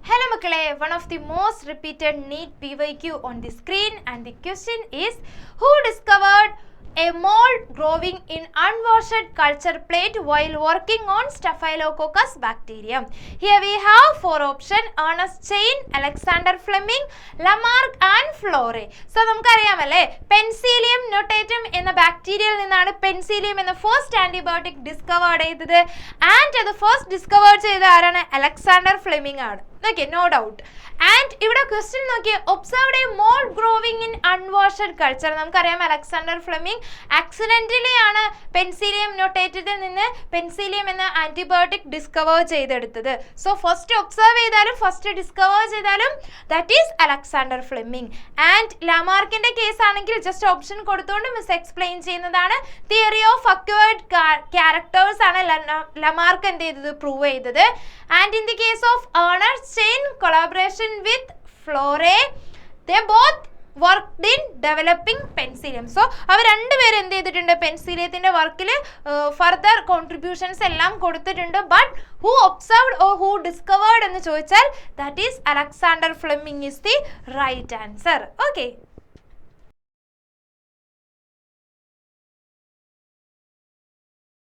Hello Makale, one of the most repeated NEET PYQ on the screen, and the question is, who discovered a mold growing in unwashed culture plate while working on Staphylococcus bacterium? Here we have four options: Ernest Chain, Alexander Fleming, Lamarck and Flore. So നമുക്കറിയാമല്ലേ, penicillium notatum എന്ന ബാക്ടീരിയയിൽ നിന്നാണ് penicillium എന്ന first antibiotic discovered ചെയ്തത്. And അത് first discover ചെയ്ത ആരാണ്? Alexander Fleming ആണ്. Okay, no doubt. And ഇവിടെ ക്വസ്റ്റ്യൻ നോക്കിയേ, observed a mold growing in unwashed culture. നമുക്കറിയാം അലക്സാണ്ടർ ഫ്ലെമിംഗ് ആക്സിഡന്റലി ആണ് പെൻസിലിയം നോട്ടേറ്റത്തിൽ നിന്ന് പെൻസിലിയം എന്ന ആന്റിബയോട്ടിക് ഡിസ്കവർ ചെയ്തെടുത്തത്. സോ ഫസ്റ്റ് ഒബ്സർവ് ചെയ്താലും ഫസ്റ്റ് ഡിസ്കവർ ചെയ്താലും that is Alexander Fleming. And ലാമാർക്കിന്റെ കേസ് ആണെങ്കിൽ ജസ്റ്റ് ഓപ്ഷൻ കൊടുത്തുകൊണ്ട് മിസ് എക്സ്പ്ലെയിൻ ചെയ്യുന്നതാണ്. തിയറി ഓഫ് അക്വയർഡ് ക്യാരക്ടേഴ്സ് ആണ് ലമാർക്ക് എന്ത് ചെയ്തത്? പ്രൂവ് ചെയ്തത്. And in the case of Ernest chain, collaboration with Flore, they both worked in developing penicillium. So അവർ രണ്ടുപേരും എന്ത് ചെയ്തിട്ടുണ്ട്? പെൻസിലിയത്തിന്റെ വർക്കിൽ ഫർദർ കോൺട്രിബ്യൂഷൻസ് എല്ലാം കൊടുത്തിട്ടുണ്ട്. But who observed or who discovered എന്ന് ചോദിച്ചാൽ that is Alexander Fleming is the right answer. Okay.